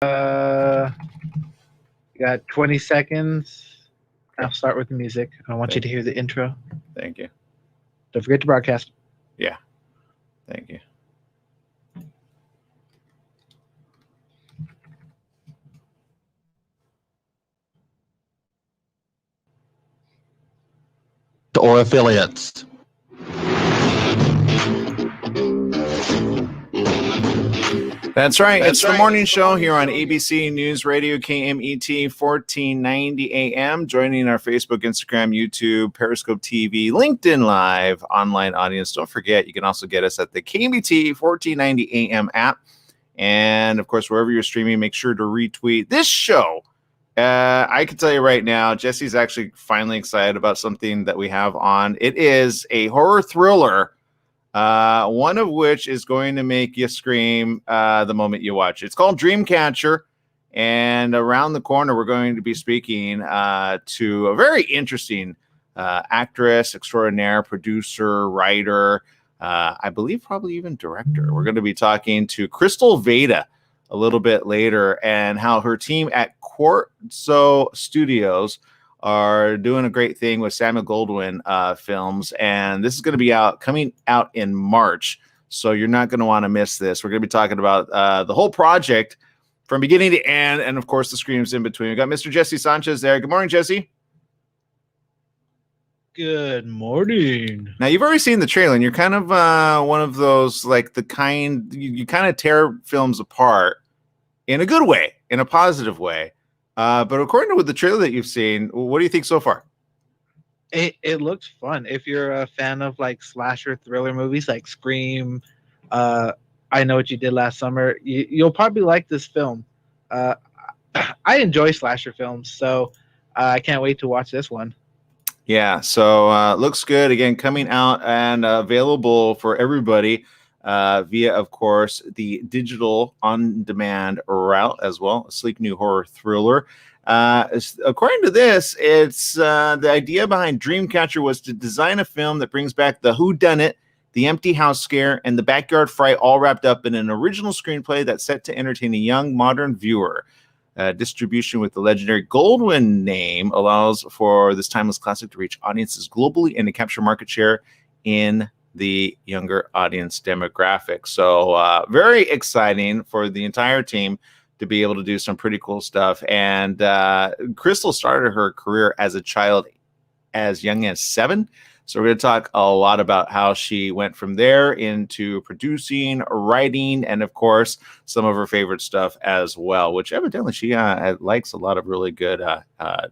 Uh, you got 20 seconds. I'll start with the music. I want you to hear the intro. Thank you. Don't forget to broadcast. Yeah. Thank you. Or affiliates. That's right. It's the morning show here on ABC News Radio, KMET 1490 AM. Joining our Facebook, Instagram, YouTube, Periscope TV, LinkedIn Live, online audience. Don't forget, you can also get us at the KMET 1490 AM app. And, of course, wherever you're streaming, make sure to retweet this show. I can tell you right now, Jesse's actually finally excited about something that we have on. It is a horror thriller. One of which is going to make you scream the moment you watch it. It's called Dreamcatcher, and around the corner, we're going to be speaking to a very interesting actress, extraordinaire, producer, writer, I believe probably even director. We're going to be talking to Krystal Vayda a little bit later, and how her team at Quarzo Studios are doing a great thing with Samuel Goldwyn Films, and this is going to be coming out in March, so you're not going to want to miss this. We're going to be talking about the whole project from beginning to end, and of course the screams in between. We got Mr. Jesse Sanchez there. Good morning, Jesse. Good morning. Now, you've already seen the trailer, and you're kind of one of those, like, the kind you kind of tear films apart in a good way, in a positive way. But according to the trailer that you've seen, what do you think so far? It looks fun. If you're a fan of like slasher thriller movies like Scream, I Know What You Did Last Summer, you'll probably like this film. I enjoy slasher films, so I can't wait to watch this one. Yeah, so looks good. Again, coming out and available for everybody via, of course, the digital on-demand route as well. A sleek new horror thriller. According to this, it's the idea behind Dreamcatcher was to design a film that brings back the whodunit, the empty house scare, and the backyard fright, all wrapped up in an original screenplay that's set to entertain a young, modern viewer. Distribution with the legendary Goldwyn name allows for this timeless classic to reach audiences globally and to capture market share in the younger audience demographic. So very exciting for the entire team to be able to do some pretty cool stuff. And Krystal started her career as a child as young as 7. So we're going to talk a lot about how she went from there into producing, writing, and of course, some of her favorite stuff as well, which evidently she likes a lot of really good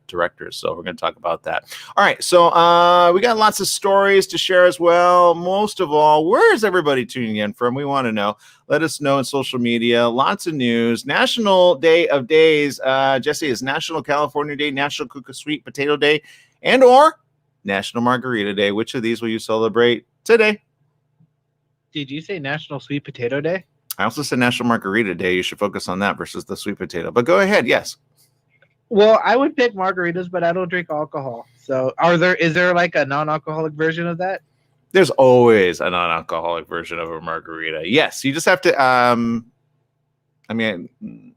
directors. So we're going to talk about that. All right. So we got lots of stories to share as well. Most of all, where is everybody tuning in from? We want to know. Let us know in social media. Lots of news. National Day of Days. Jesse, is National California Day, National Cook a Sweet Potato Day, and or National Margarita Day. Which of these will you celebrate today? Did you say National Sweet Potato Day? I also said National Margarita Day. You should focus on that versus the sweet potato. But go ahead. Yes. Well, I would pick margaritas, but I don't drink alcohol. So is there like a non-alcoholic version of that? There's always a non-alcoholic version of a margarita. Yes. You just have to,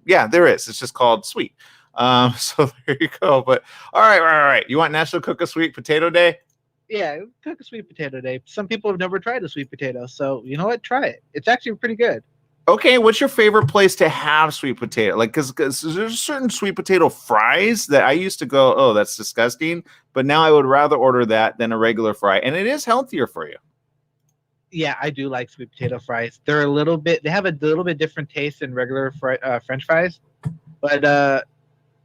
yeah, there is. It's just called sweet. So there you go. But all right. You want National Cook a Sweet Potato Day? Yeah, cook a sweet potato day. Some people have never tried a sweet potato, so you know what? Try it. It's actually pretty good. Okay, what's your favorite place to have sweet potato? Like, because there's certain sweet potato fries that I used to go, oh, that's disgusting. But now I would rather order that than a regular fry, and it is healthier for you. Yeah, I do like sweet potato fries. They have a little bit different taste than regular French fries, but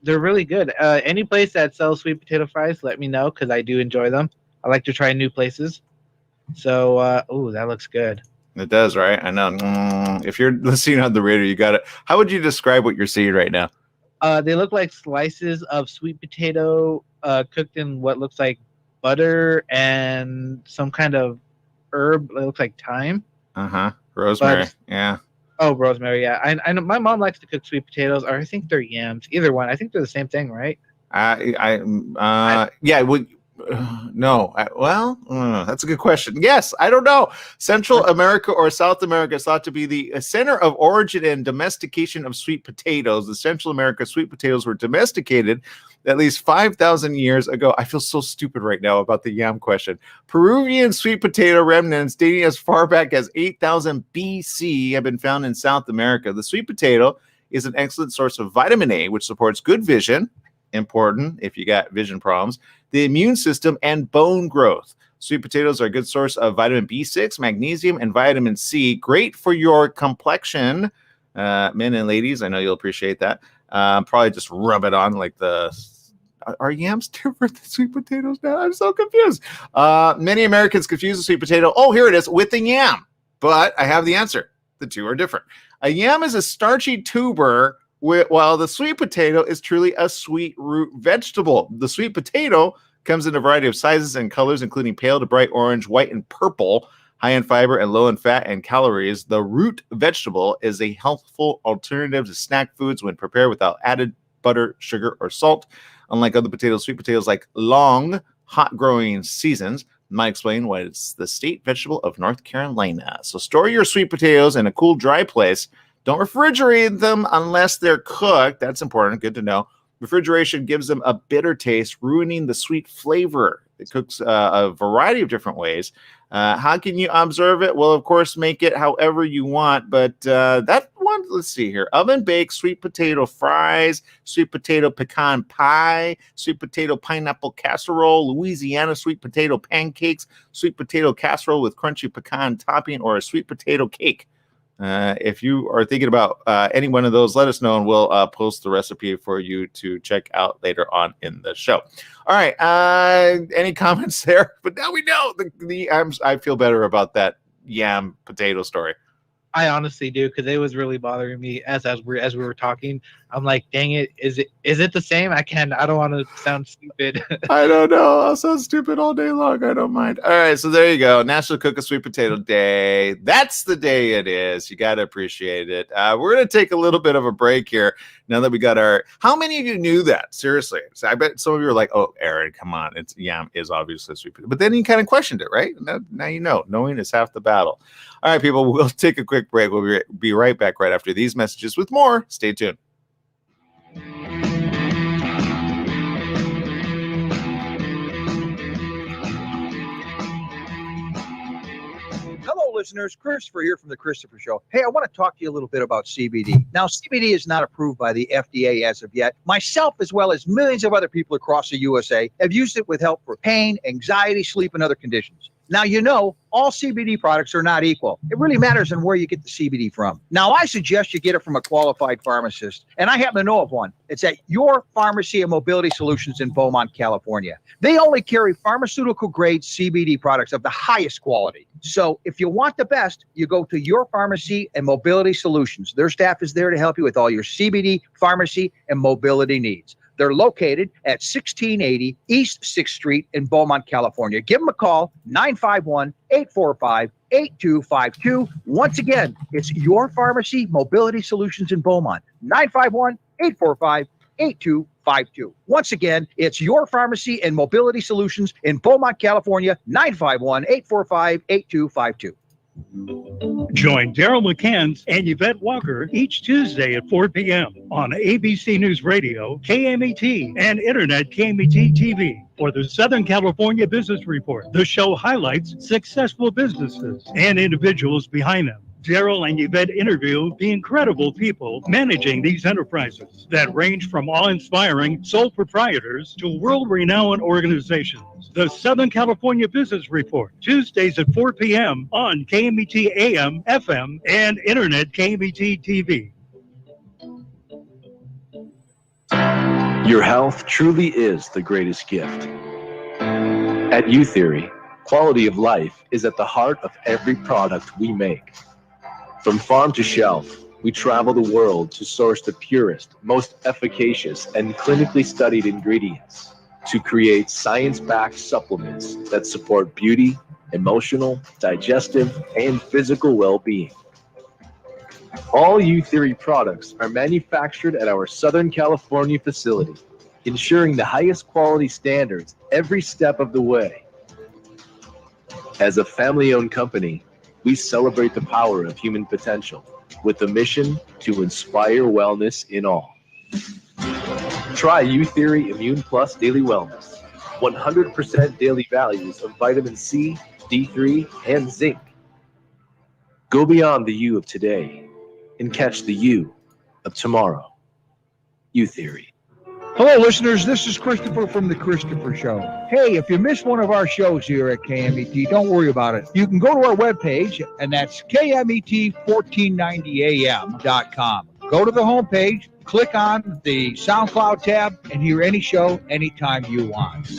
they're really good. Any place that sells sweet potato fries, let me know because I do enjoy them. I like to try new places. So, that looks good. It does, right? I know. If you're listening on the radio, you got it. How would you describe what you're seeing right now? They look like slices of sweet potato cooked in what looks like butter and some kind of herb. It looks like thyme. Rosemary. Yeah. Oh, rosemary. Yeah. I know my mom likes to cook sweet potatoes, or I think they're yams. Either one. I think they're the same thing, right? Yeah. No. That's a good question. Yes, I don't know. Central America or South America is thought to be the center of origin and domestication of sweet potatoes. The Central America sweet potatoes were domesticated at least 5,000 years ago. I feel so stupid right now about the yam question. Peruvian sweet potato remnants dating as far back as 8,000 BC have been found in South America. The sweet potato is an excellent source of vitamin A, which supports good vision, important if you got vision problems, the immune system, and bone growth. Sweet potatoes are a good source of vitamin B6, magnesium, and vitamin C. Great for your complexion. Men and ladies, I know you'll appreciate that. Probably just rub it on like the... Are yams different than sweet potatoes now? I'm so confused. Many Americans confuse the sweet potato, here it is, with the yam. But I have the answer. The two are different. A yam is a starchy tuber, while the sweet potato is truly a sweet root vegetable. The sweet potato comes in a variety of sizes and colors, including pale to bright orange, white, and purple, high in fiber and low in fat and calories. The root vegetable is a healthful alternative to snack foods when prepared without added butter, sugar, or salt. Unlike other potatoes, sweet potatoes like long, hot growing seasons. Might explain why it's the state vegetable of North Carolina. So store your sweet potatoes in a cool, dry place. Don't refrigerate them unless they're cooked. That's important. Good to know. Refrigeration gives them a bitter taste, ruining the sweet flavor. It cooks a variety of different ways. How can you observe it? Well, of course, make it however you want. But that one, let's see here. Oven baked sweet potato fries, sweet potato pecan pie, sweet potato pineapple casserole, Louisiana sweet potato pancakes, sweet potato casserole with crunchy pecan topping, or a sweet potato cake. If you are thinking about any one of those, let us know, and we'll post the recipe for you to check out later on in the show. All right. Any comments there? But now we know I feel better about that yam potato story. I honestly do, because it was really bothering me as we were talking. I'm like, dang it, is it the same? I don't want to sound stupid. I don't know. I'll sound stupid all day long. I don't mind. All right, so there you go. National Cook a Sweet Potato Day. That's the day it is. You got to appreciate it. We're going to take a little bit of a break here now that we got our... How many of you knew that? Seriously. So I bet some of you are like, oh, Aaron, come on. Yam is obviously sweet potato. But then you kind of questioned it, right? Now you know. Knowing is half the battle. All right, people, we'll take a quick break. We'll be right back right after these messages with more. Stay tuned. Hello, listeners. Christopher here from The Christopher Show. Hey, I want to talk to you a little bit about CBD. Now, CBD is not approved by the FDA as of yet. Myself, as well as millions of other people across the USA, have used it with help for pain, anxiety, sleep, and other conditions. Now, all CBD products are not equal. It really matters on where you get the CBD from. Now, I suggest you get it from a qualified pharmacist, and I happen to know of one. It's at Your Pharmacy and Mobility Solutions in Beaumont, California. They only carry pharmaceutical-grade CBD products of the highest quality. So if you want the best, you go to Your Pharmacy and Mobility Solutions. Their staff is there to help you with all your CBD, pharmacy, and mobility needs. They're located at 1680 East 6th Street in Beaumont, California. Give them a call, 951-845-8252. Once again, it's Your Pharmacy Mobility Solutions in Beaumont, 951-845-8252. Once again, it's Your Pharmacy and Mobility Solutions in Beaumont, California, 951-845-8252. Join Daryl McCann and Yvette Walker each Tuesday at 4 p.m. on ABC News Radio, KMET, and Internet KMET TV for the Southern California Business Report. The show highlights successful businesses and individuals behind them. Daryl and Yvette interview the incredible people managing these enterprises that range from awe-inspiring sole proprietors to world-renowned organizations. The Southern California Business Report, Tuesdays at 4 p.m. on KMET AM, FM, and Internet KMET TV. Your health truly is the greatest gift. At U-Theory, quality of life is at the heart of every product we make. From farm to shelf, we travel the world to source the purest, most efficacious, and clinically studied ingredients to create science-backed supplements that support beauty, emotional, digestive, and physical well-being. All U-Theory products are manufactured at our Southern California facility ensuring the highest quality standards every step of the way. As a family-owned company, we celebrate the power of human potential with a mission to inspire wellness in all. Try U-Theory Immune Plus Daily Wellness. 100% daily values of vitamin C, D3, and zinc. Go beyond the you of today and catch the you of tomorrow. U-Theory. Hello, listeners. This is Christopher from The Christopher Show. Hey, if you missed one of our shows here at KMET, don't worry about it. You can go to our webpage, and that's KMET1490am.com. Go to the homepage, click on the SoundCloud tab, and hear any show anytime you want.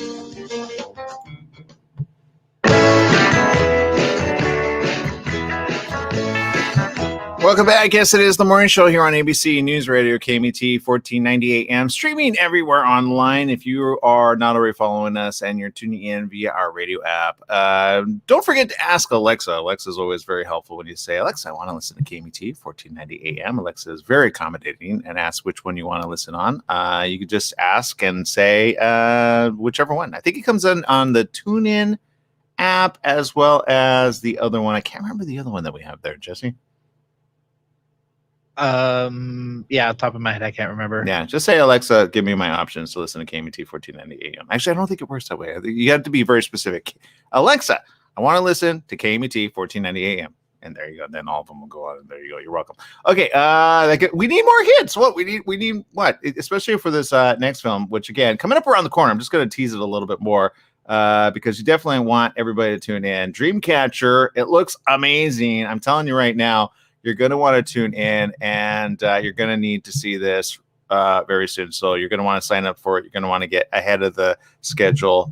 Welcome back. Yes, it is the morning show here on ABC News Radio, KMET 1490 AM, streaming everywhere online. If you are not already following us and you're tuning in via our radio app, don't forget to ask Alexa. Alexa is always very helpful when you say, Alexa, I want to listen to KMET 1490 AM. Alexa is very accommodating and asks which one you want to listen on. You could just ask and say whichever one. I think it comes in on the TuneIn app as well as the other one. I can't remember the other one that we have there, Jesse. Yeah, off the top of my head, I can't remember. Yeah, just say, Alexa, give me my options to listen to KMET 1490 AM. Actually, I don't think it works that way. I think you have to be very specific. Alexa, I want to listen to KMET 1490 AM. And there you go. Then all of them will go on. And there you go. You're welcome. Okay, we need more hits. What we need what? Especially for this next film, which again, coming up around the corner. I'm just going to tease it a little bit more because you definitely want everybody to tune in. Dreamcatcher. It looks amazing. I'm telling you right now. You're going to want to tune in, and you're going to need to see this very soon. So you're going to want to sign up for it. You're going to want to get ahead of the schedule,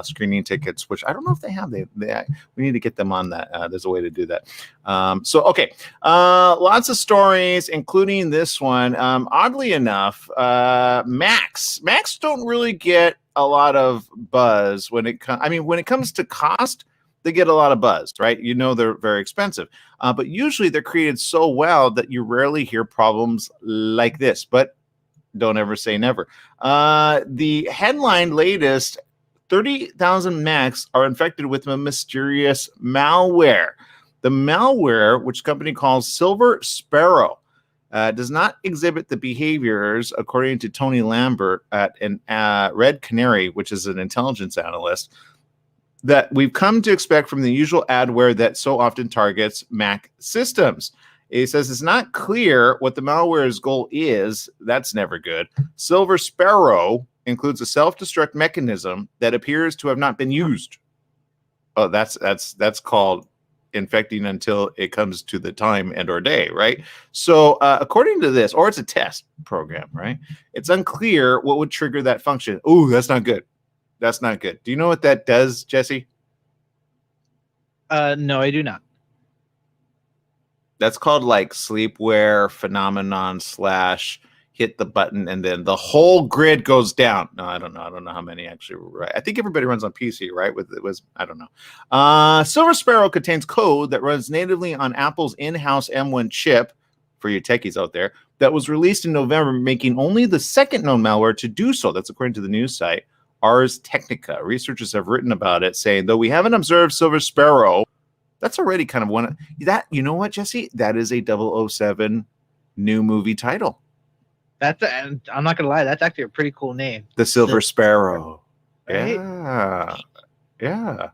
screening tickets, which I don't know if they have. We need to get them on that. There's a way to do that. Okay. Lots of stories, including this one. Oddly enough, Macs don't really get a lot of buzz when it comes to cost. They get a lot of buzz, right? You know they're very expensive, but usually they're created so well that you rarely hear problems like this. But don't ever say never. The headline latest: 30,000 Macs are infected with a mysterious malware. The malware, which company calls Silver Sparrow, does not exhibit the behaviors, according to Tony Lambert at Red Canary, which is an intelligence analyst, that we've come to expect from the usual adware that so often targets Mac systems. He says it's not clear what the malware's goal is. That's never good. Silver Sparrow includes a self-destruct mechanism that appears to have not been used. Oh, that's called infecting until it comes to the time and or day, right? So according to this, or it's a test program, right? It's unclear what would trigger that function. Oh, that's not good. That's not good. Do you know what that does, Jesse? No, I do not. That's called like sleepwear phenomenon / hit the button and then the whole grid goes down. No, I don't know. I don't know how many actually were right. I think everybody runs on PC, right? I don't know. Silver Sparrow contains code that runs natively on Apple's in-house M1 chip, for you techies out there, that was released in November, making only the second known malware to do so. That's according to the news site Ars Technica. Researchers have written about it, saying, though we haven't observed Silver Sparrow, that's already kind of one that, you know what, Jesse? That is a 007 new movie title. I'm not gonna lie, that's actually a pretty cool name. The Silver Sparrow. Right? Yeah.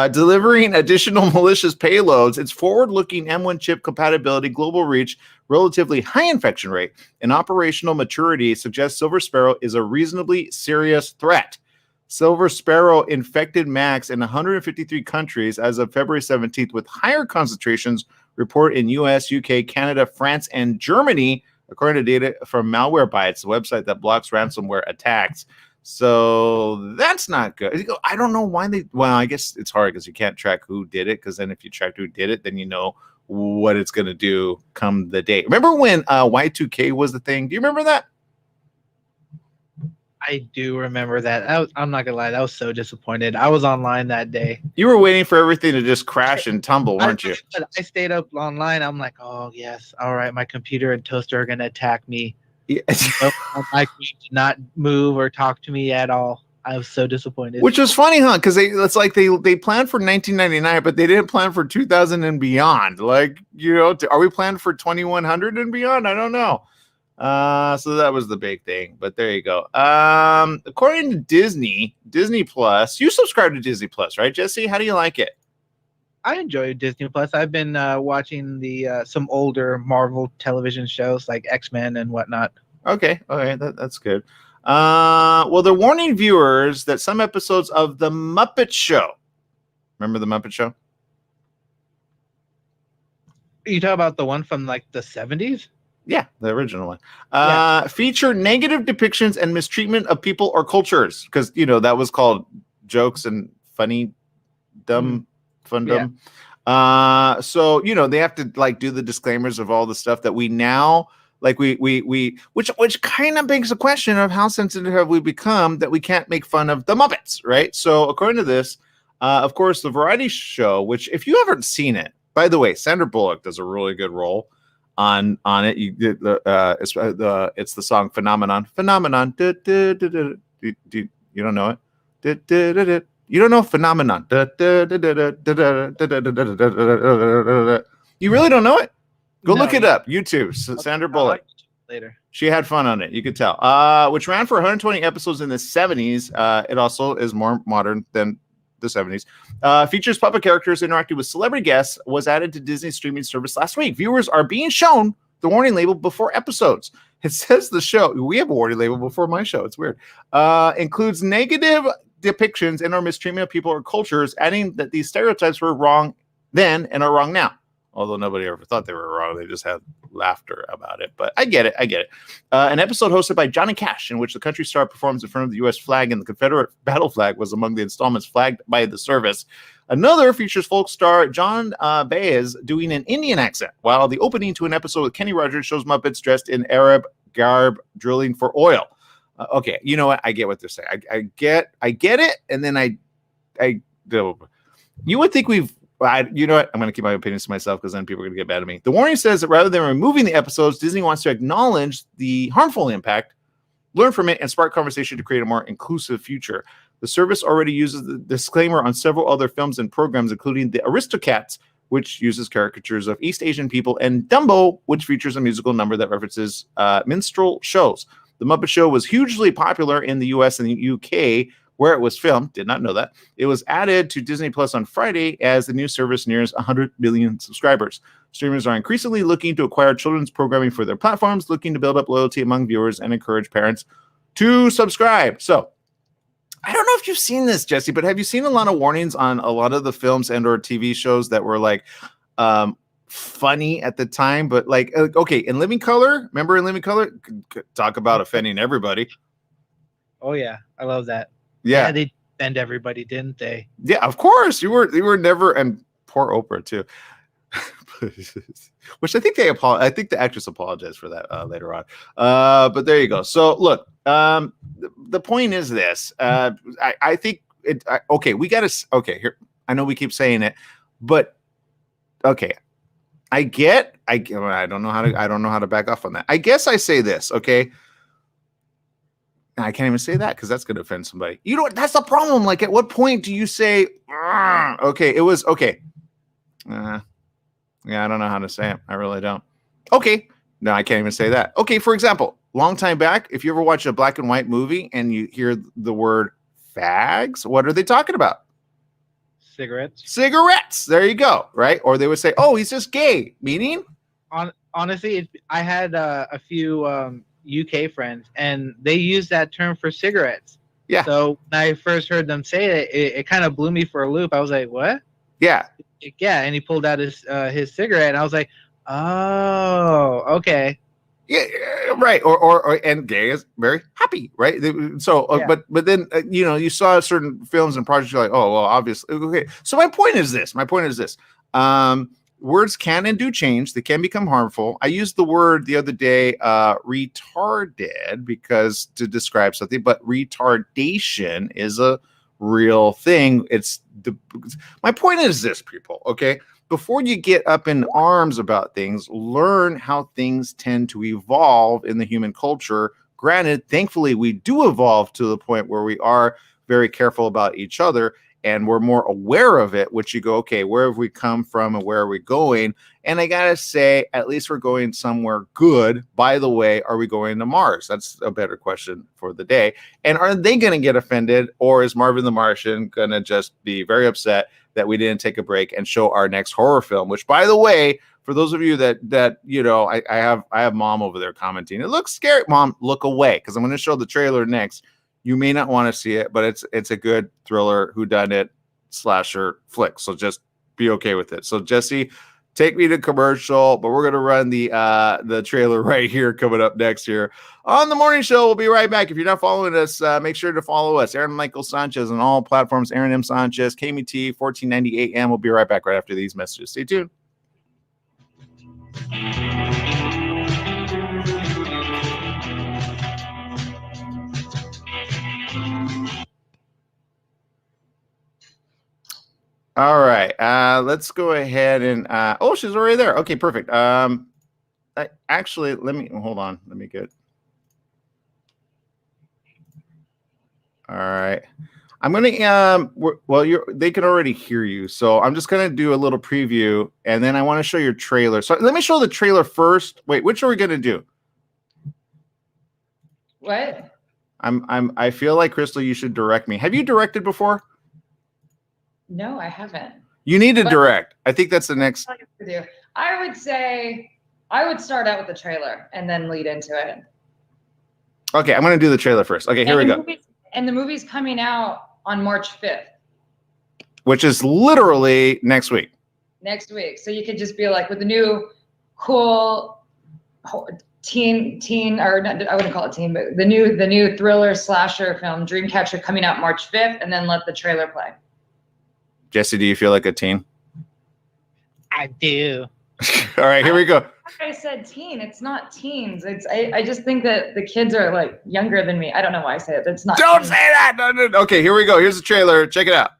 Delivering additional malicious payloads, its forward-looking M1 chip compatibility, global reach, relatively high infection rate, and operational maturity suggests Silver Sparrow is a reasonably serious threat. Silver Sparrow infected Macs in 153 countries as of February 17th, with higher concentrations reported in US, UK, Canada, France, and Germany, according to data from Malwarebytes, the website that blocks ransomware attacks. So that's not good. I don't know why I guess it's hard because you can't track who did it, because then if you track who did it, then you know what it's going to do come the day. Remember when Y2K was the thing? Do you remember that? I do remember that. I'm not gonna lie, that was so disappointed. I was online that day. You were waiting for everything to just crash and tumble, weren't you? I stayed up online. I'm like, oh yes, all right, my computer and toaster are gonna attack me. Yeah. My queen did not move or talk to me at all. I was so disappointed. Which is funny, huh? Because it's like they planned for 1999, but they didn't plan for 2000 and beyond. Like, are we planned for 2100 and beyond? I don't know. So that was the big thing. But there you go. According to Disney Plus, you subscribe to Disney Plus, right, Jesse? How do you like it? I enjoy Disney Plus. I've been watching the some older Marvel television shows like X-Men and whatnot. Okay, that's good. Well, they're warning viewers that some episodes of The Muppet Show. Remember The Muppet Show? You talk about the one from like the 70s? Yeah, the original one. Feature negative depictions and mistreatment of people or cultures. Because, that was called Jokes and Funny, Dumb, Fun, Dumb. So, they have to like do the disclaimers of all the stuff that we now... Like which kind of begs the question of how sensitive have we become that we can't make fun of the Muppets, right? So according to this, of course, the variety show, which if you haven't seen it, by the way, Sandra Bullock does a really good role on it. It's the song Phenomenon. You don't know it? You don't know Phenomenon. You really don't know it? Go look it up. YouTube. Sandra Bullock. Later. She had fun on it. You could tell. Which ran for 120 episodes in the 70s. It also is more modern than the 70s. Features puppet characters interacting with celebrity guests. Was added to Disney's streaming service last week. Viewers are being shown the warning label before episodes. It says the show. We have a warning label before my show. It's weird. Includes negative depictions and or mistreatment of people or cultures, adding that these stereotypes were wrong then and are wrong now. Although nobody ever thought they were wrong. They just had laughter about it. But I get it. An episode hosted by Johnny Cash in which the country star performs in front of the U.S. flag and the Confederate battle flag was among the installments flagged by the service. Another features folk star John Baez doing an Indian accent, while the opening to an episode with Kenny Rogers shows Muppets dressed in Arab garb drilling for oil. Okay, you know what? I get what they're saying. I get it. And then you would think you know what? I'm going to keep my opinions to myself because then people are going to get mad at me. The warning says that rather than removing the episodes, Disney wants to acknowledge the harmful impact, learn from it, and spark conversation to create a more inclusive future. The service already uses the disclaimer on several other films and programs, including The Aristocats, which uses caricatures of East Asian people, and Dumbo, which features a musical number that references minstrel shows. The Muppet Show was hugely popular in the US and the UK, where it was filmed. Did not know that. It was added to Disney Plus on Friday as the new service nears 100 million subscribers. Streamers are increasingly looking to acquire children's programming for their platforms, looking to build up loyalty among viewers and encourage parents to subscribe. So, I don't know if you've seen this, Jesse, but have you seen a lot of warnings on a lot of the films and or TV shows that were like funny at the time, but like, okay, in Living Color, remember in Living Color? Talk about offending everybody. Oh, yeah. I love that. Yeah, they offend everybody, didn't they? Yeah, of course. You were never, and poor Oprah too. Which I think I think the actress apologized for that later on. But there you go. So look, the point is this. I think it. Okay, we got to. Okay, here. I know we keep saying it, but okay. I don't know how to back off on that. I guess I say this. Okay. I can't even say that because that's going to offend somebody. You know what? That's the problem. Like, at what point do you say, okay, it was okay? Yeah, I don't know how to say it. I really don't. Okay. No, I can't even say that. Okay, for example, long time back, if you ever watch a black and white movie and you hear the word fags, what are they talking about? Cigarettes. There you go. Right? Or they would say, oh, he's just gay. Meaning? Honestly, I had a few UK friends, and they use that term for cigarettes. Yeah. So when I first heard them say it kind of blew me for a loop. I was like, "What?" Yeah. Yeah, and he pulled out his cigarette, and I was like, "Oh, okay." Yeah, right. Or and gay is very happy, right? So, Yeah. but then you saw certain films and projects. You're like, oh, well, obviously, okay. So my point is this. Words can and do change. They can become harmful. I used the word the other day, retarded, because to describe something, but retardation is a real thing. My point is this, people, okay? Before you get up in arms about things, learn how things tend to evolve in the human culture. Granted, thankfully, we do evolve to the point where we are very careful about each other and we're more aware of it, which you go, okay, where have we come from and where are we going? And I gotta say, at least we're going somewhere good. By the way, are we going to Mars? That's a better question for the day. And are they going to get offended, or is Marvin the Martian going to just be very upset that we didn't take a break and show our next horror film? Which, by the way, for those of you that you know, I have Mom over there commenting, it looks scary. Mom, look away, because I'm going to show the trailer next. You may not want to see it, but it's a good thriller, whodunit slasher flick. So just be okay with it. So Jesse, take me to commercial, but we're going to run the trailer right here coming up next here on the morning show. We'll be right back. If you're not following us, make sure to follow us. Aaron Michael Sanchez on all platforms. Aaron M. Sanchez, KMT 1490 AM. We'll be right back right after these messages. Stay tuned. All right, let's go ahead and oh, she's already there. Okay, perfect. Actually, let me hold on. Let me get. All right, I'm gonna well, they can already hear you, so I'm just gonna do a little preview, and then I want to show your trailer. So let me show the trailer first. Wait, which are we gonna do? What? I feel like, Krystal, you should direct me. Have you directed before? No, I haven't. You need to direct. I think that's the next. I would say I would start out with the trailer and then lead into it. Okay, I'm going to do the trailer first. Okay, here we go. And the movie's coming out on March 5th. Which is literally next week. Next week. So you could just be like, with the new cool teen, or not, I wouldn't call it teen, but the new thriller slasher film, Dreamcatcher, coming out March 5th, and then let the trailer play. Jesse, do you feel like a teen? I do. All right, here we go. I said teen. It's not teens. I just think that the kids are like younger than me. I don't know why I say it. It's not. Don't teens. say that. No. Okay, here we go. Here's the trailer. Check it out.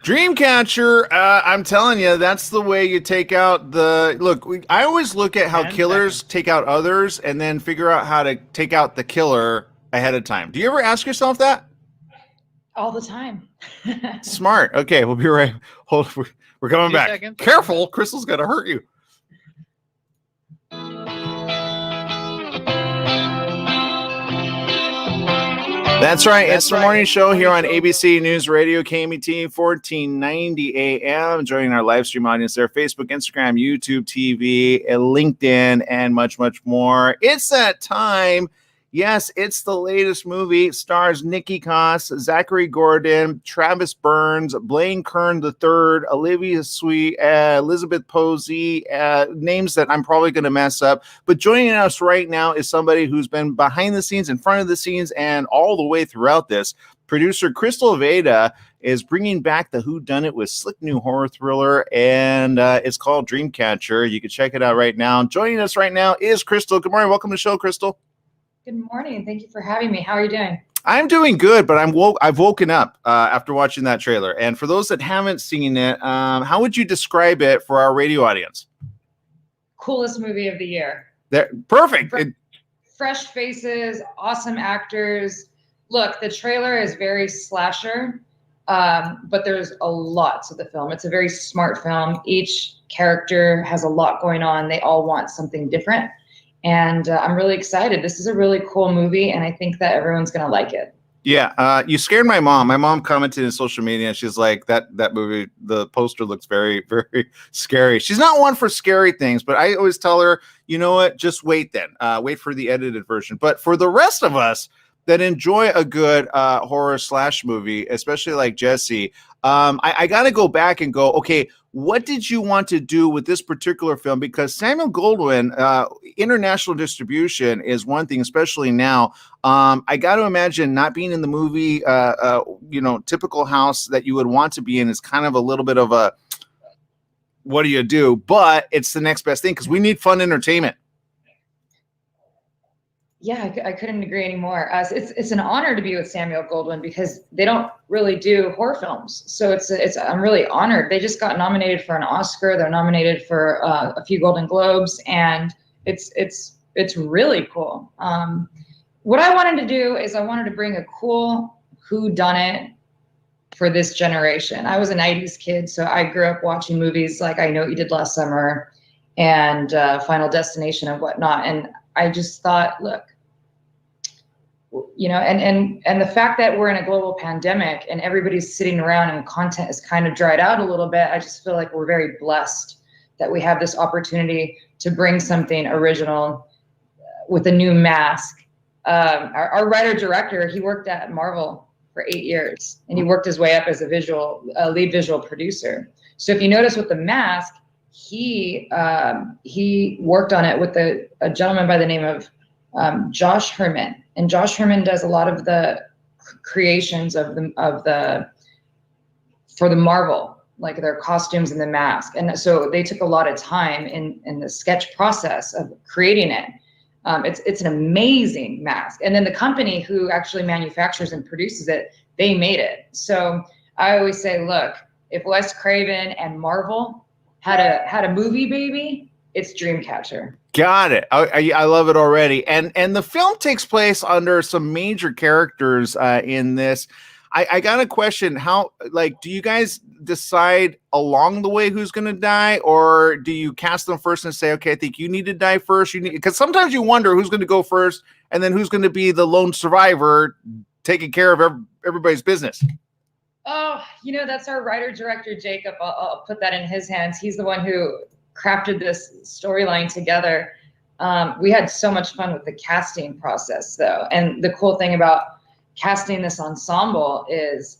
Dreamcatcher, I'm telling you, that's the way you take out the look. I always look at how killers take out others and then figure out how to take out the killer ahead of time. Do you ever ask yourself that? All the time. Smart. Okay, we'll be right. Hold. We're coming back. Seconds. Careful, Krystal's gonna hurt you. That's right. It's the morning show here on ABC News Radio, KMT 1490 AM. Joining our live stream audience there, Facebook, Instagram, YouTube TV, LinkedIn, and much, much more. It's that time. Yes, it's the latest movie. Stars Niki, Koss, Zachary Gordon, Travis Burns, Blaine Kern III, Olivia Sweet, Elizabeth Posey, names that I'm probably going to mess up. But joining us right now is somebody who's been behind the scenes, in front of the scenes, and all the way throughout this. Producer Krystal Vayda is bringing back the whodunit with slick new horror thriller, and it's called Dreamcatcher. You can check it out right now. Joining us right now is Krystal. Good morning. Welcome to the show, Krystal. Good morning. Thank you for having me. How are you doing? I'm doing good, but I've woken up after watching that trailer. And for those that haven't seen it, how would you describe it for our radio audience? Coolest movie of the year. Perfect. Fresh faces, awesome actors. Look, the trailer is very slasher, but there's a lot to the film. It's a very smart film. Each character has a lot going on. They all want something different. And I'm really excited. This is a really cool movie, and I think that everyone's going to like it. Yeah, you scared my mom. My mom commented in social media, and she's like, that movie, the poster looks very, very scary. She's not one for scary things, but I always tell her, you know what, just wait then. Wait for the edited version. But for the rest of us that enjoy a good horror slash movie, especially like Jesse, I got to go back and go, okay, what did you want to do with this particular film? Because Samuel Goldwyn, international distribution is one thing, especially now. I got to imagine not being in the movie, typical house that you would want to be in is kind of a little bit of a, what do you do? But it's the next best thing because we need fun entertainment. Yeah, I couldn't agree anymore. It's an honor to be with Samuel Goldwyn because they don't really do horror films. So I'm really honored. They just got nominated for an Oscar. They're nominated for a few Golden Globes, and it's really cool. What I wanted to do is I wanted to bring a cool whodunit for this generation. I was a 90s kid, so I grew up watching movies like I Know What You Did Last Summer and Final Destination and whatnot. And I just thought, look, and the fact that we're in a global pandemic and everybody's sitting around and content is kind of dried out a little bit, I just feel like we're very blessed that we have this opportunity to bring something original with a new mask. Our writer-director, he worked at Marvel for 8 years, and he worked his way up as a lead visual producer. So if you notice with the mask, he worked on it with a gentleman by the name of Josh Herman, and Josh Herman does a lot of the creations for the Marvel, like their costumes and the mask. And so they took a lot of time in the sketch process of creating it. It's an amazing mask. And then the company who actually manufactures and produces it, they made it. So I always say, look, if Wes Craven and Marvel had a movie baby, it's Dreamcatcher. Got it. I love it already. And the film takes place under some major characters in this. I got a question. How, do you guys decide along the way who's going to die, or do you cast them first and say, okay, I think you need to die first? Because sometimes you wonder who's going to go first and then who's going to be the lone survivor taking care of everybody's business. Oh, that's our writer-director, Jacob. I'll put that in his hands. He's the one who crafted this storyline together. We had so much fun with the casting process, though. And the cool thing about casting this ensemble is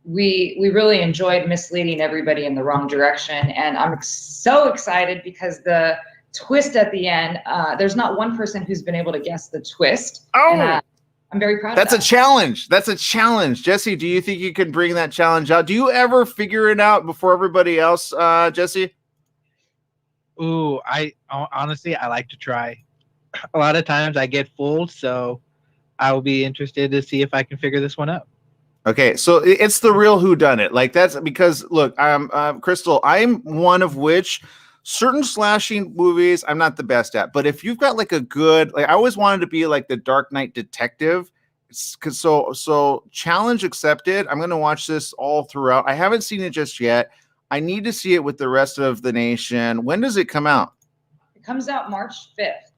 we really enjoyed misleading everybody in the wrong direction. And I'm so excited because the twist at the end, there's not one person who's been able to guess the twist. Oh! And, I'm very proud of that. That's a challenge. That's a challenge. Jesse, do you think you can bring that challenge out? Do you ever figure it out before everybody else, Jesse? Ooh, honestly, I like to try. A lot of times I get fooled, so I will be interested to see if I can figure this one out. Okay, so it's the real whodunit. That's because, look, Krystal, I'm one of which certain slashing movies I'm not the best at, but if you've got a good, I always wanted to be like the Dark Knight detective. So challenge accepted. I'm going to watch this all throughout. I haven't seen it just yet. I need to see it with the rest of the nation. When does it come out? It comes out March 5th.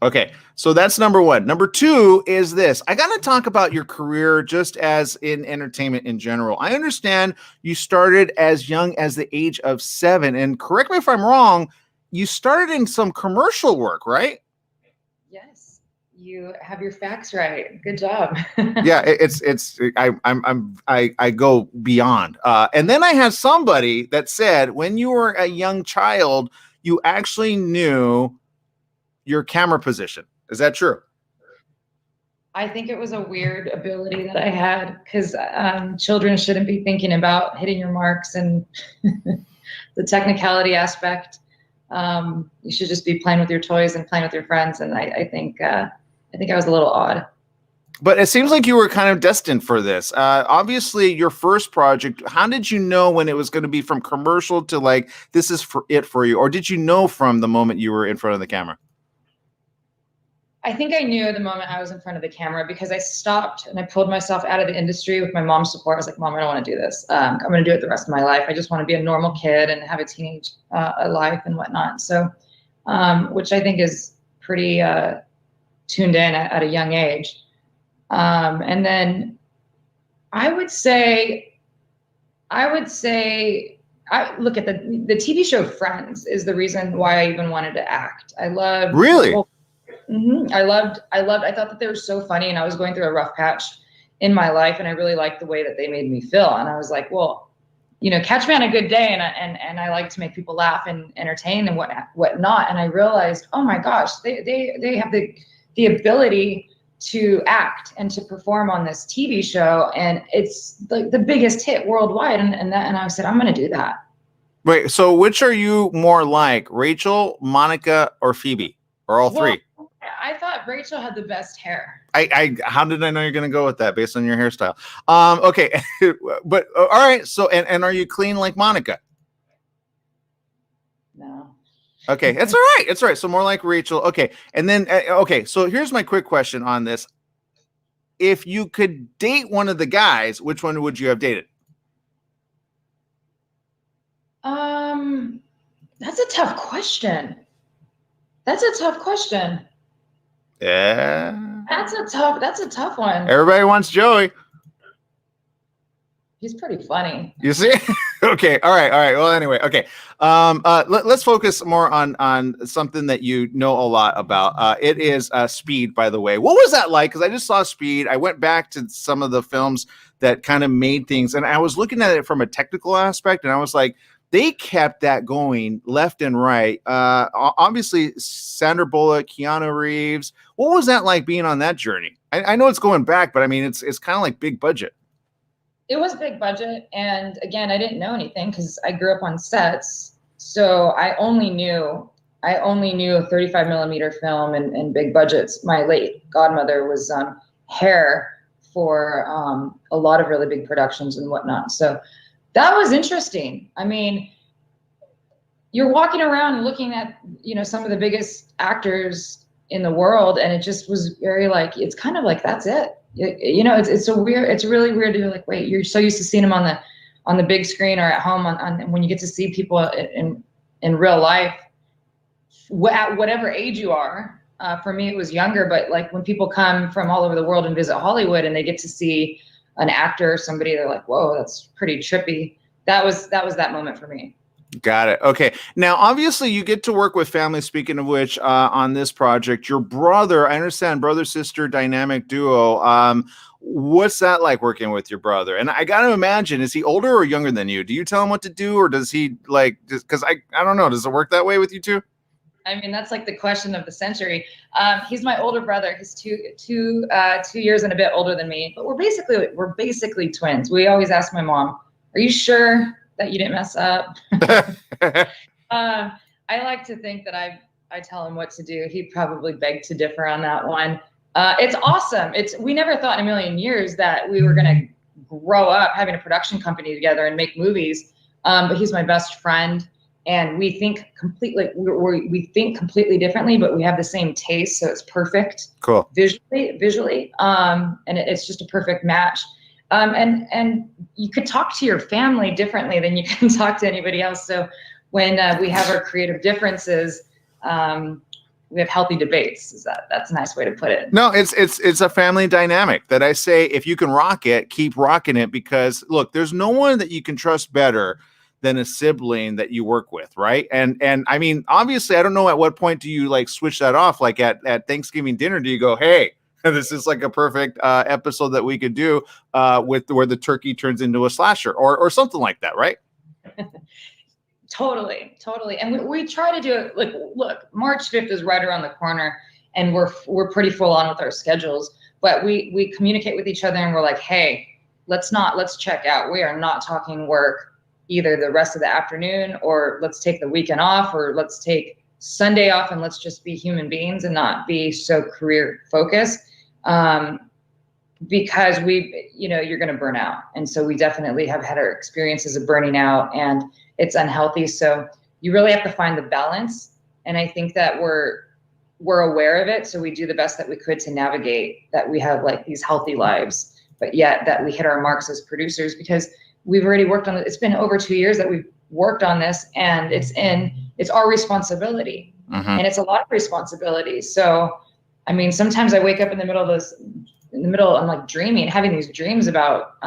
Okay, so that's number one. Number two is this. I got to talk about your career just as in entertainment in general. I understand you started as young as the age of 7, and correct me if I'm wrong, you started in some commercial work, right? You have your facts right. Good job. Yeah, I go beyond. And then I had somebody that said when you were a young child, you actually knew your camera position. Is that true? I think it was a weird ability that I had because children shouldn't be thinking about hitting your marks and the technicality aspect. You should just be playing with your toys and playing with your friends. And I think I was a little odd. But it seems like you were kind of destined for this. Obviously, your first project, how did you know when it was going to be from commercial to like, this is for you? Or did you know from the moment you were in front of the camera? I think I knew the moment I was in front of the camera because I stopped and I pulled myself out of the industry with my mom's support. I was like, Mom, I don't want to do this. I'm going to do it the rest of my life. I just want to be a normal kid and have a teenage life and whatnot. So, which I think is pretty tuned in at a young age. And then I would say, I look at the TV show Friends is the reason why I even wanted to act. I loved really. I thought that they were so funny, and I was going through a rough patch in my life, and I really liked the way that they made me feel. And I was like, well, catch me on a good day, and I like to make people laugh and entertain and whatnot. And I realized, oh my gosh, they have the ability to act and to perform on this TV show, and it's like the biggest hit worldwide. And I said, I'm going to do that. Wait, so which are you more like, Rachel, Monica, or Phoebe, or all three? I thought Rachel had the best hair. How did I know you're going to go with that based on your hairstyle? Okay, but all right. So, and are you clean like Monica? No. Okay, it's all right. It's all right. So more like Rachel. Okay, and then okay. So here's my quick question on this: if you could date one of the guys, which one would you have dated? That's a tough question. Yeah. That's a tough one. Everybody wants Joey. He's pretty funny. You see? Okay. All right. Well, anyway. Okay. Let's focus more on something that you know a lot about. It is Speed, by the way. What was that like? Because I just saw Speed. I went back to some of the films that kind of made things, and I was looking at it from a technical aspect, and I was like, they kept that going left and right. Obviously, Sandra Bullock, Keanu Reeves. What was that like being on that journey? I know it's going back, but I mean, it's kind of like big budget. It was big budget. And again, I didn't know anything because I grew up on sets. So I only knew 35 millimeter film and big budgets. My late godmother was hair for a lot of really big productions and whatnot. So that was interesting. I mean, you're walking around and looking at, some of the biggest actors in the world, and it just was very like, it's kind of like, that's it. It's really weird to be like, wait, you're so used to seeing them on the big screen or at home on when you get to see people in real life, at whatever age you are. For me, it was younger, but like when people come from all over the world and visit Hollywood and they get to see an actor or somebody, they're like, whoa, that's pretty trippy. That was that moment for me. Got it. Okay. Now, obviously, you get to work with family. Speaking of which, on this project, your brother, I understand, brother-sister dynamic duo. What's that like working with your brother? And I got to imagine, is he older or younger than you? Do you tell him what to do, or does he like? Because I don't know. Does it work that way with you two? I mean, that's like the question of the century. He's my older brother. He's two years and a bit older than me, but we're basically twins. We always ask my mom, "Are you sure that you didn't mess up?" I like to think that I tell him what to do. He'd probably beg to differ on that one. It's awesome. We never thought in a million years that we were gonna grow up having a production company together and make movies. But he's my best friend. And we think completely differently, but we have the same taste, so it's perfect. Cool. Visually, and it's just a perfect match. And you could talk to your family differently than you can talk to anybody else. So when we have our creative differences, we have healthy debates. That's a nice way to put it. No, it's a family dynamic that I say, if you can rock it, keep rocking it, because look, there's no one that you can trust better than a sibling that you work with, right? And I mean, obviously, I don't know at what point do you like switch that off. Like at Thanksgiving dinner, do you go, hey, this is like a perfect episode that we could do with where the turkey turns into a slasher or something like that, right? Totally. And we try to do it. Like, look, March 5th is right around the corner, and we're pretty full on with our schedules. But we communicate with each other, and we're like, hey, let's check out. We are not talking work either the rest of the afternoon, or let's take the weekend off, or let's take Sunday off, and let's just be human beings and not be so career focused. Because you're going to burn out. And so we definitely have had our experiences of burning out, and it's unhealthy. So you really have to find the balance. And I think that we're aware of it. So we do the best that we could to navigate that we have like these healthy lives, but yet that we hit our marks as producers, because we've already worked on it. It's been over 2 years that we've worked on this, and it's our responsibility. And it's a lot of responsibility. So, I mean, sometimes I wake up in the middle, I'm like dreaming, having these dreams about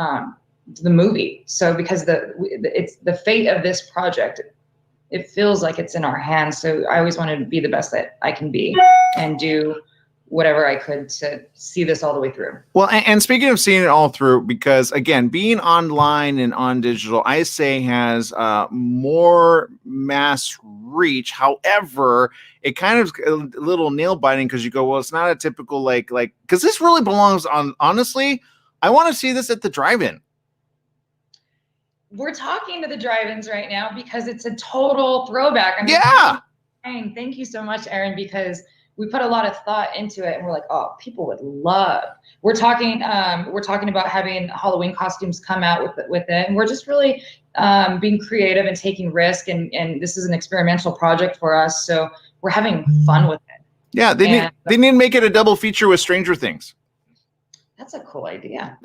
the movie. So because it's the fate of this project, it feels like it's in our hands. So I always wanted to be the best that I can be and do whatever I could to see this all the way through. Well, and speaking of seeing it all through, because again, being online and on digital, I say has more mass reach. However, it kind of a little nail biting because you go, well, it's not a typical like because this really belongs on. Honestly, I want to see this at the drive-in. We're talking to the drive-ins right now because it's a total throwback. I mean, yeah. Thank you so much, Aaron, because we put a lot of thought into it, and we're like, oh, people would love. We're talking about having Halloween costumes come out with it, and we're just really being creative and taking risk. And this is an experimental project for us, so we're having fun with it. Yeah, they need to make it a double feature with Stranger Things. That's a cool idea.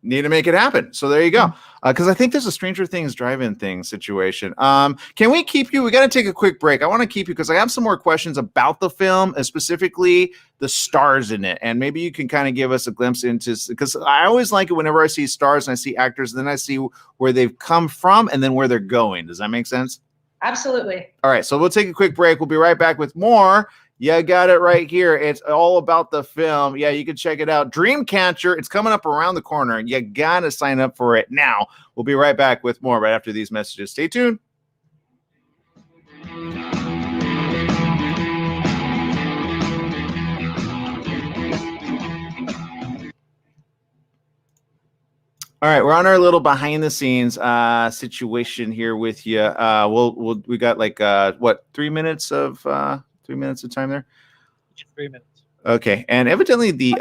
Need to make it happen. So there you go. Because I think there's a Stranger Things drive-in thing situation. Can we keep you? We got to take a quick break. I want to keep you because I have some more questions about the film and specifically the stars in it. And maybe you can kind of give us a glimpse into, because I always like it whenever I see stars and I see actors, and then I see where they've come from and then where they're going. Does that make sense? Absolutely. All right. So we'll take a quick break. We'll be right back with more. You got it right here. It's all about the film. Yeah, you can check it out. Dreamcatcher. It's coming up around the corner. You got to sign up for it now. We'll be right back with more right after these messages. Stay tuned. All right, we're on our little behind the scenes situation here with you. We got like 3 minutes of 3 minutes of time there. 3 minutes. Okay, and evidently the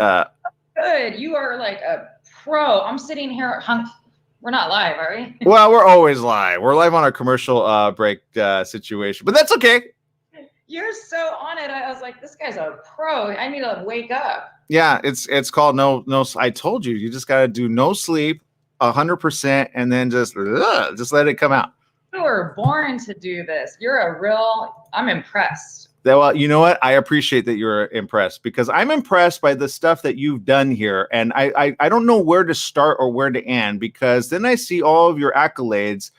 good. You are like a pro. I'm sitting here. We're not live, are we? Well, we're always live. We're live on our commercial break situation, but that's okay. You're so on it. I was like, this guy's a pro. I need to wake up. Yeah, it's called no. I told you, you just got to do no sleep, 100%, and then just let it come out. You were born to do this. I'm impressed. Well, you know what? I appreciate that you're impressed because I'm impressed by the stuff that you've done here. And I don't know where to start or where to end because then I see all of your accolades.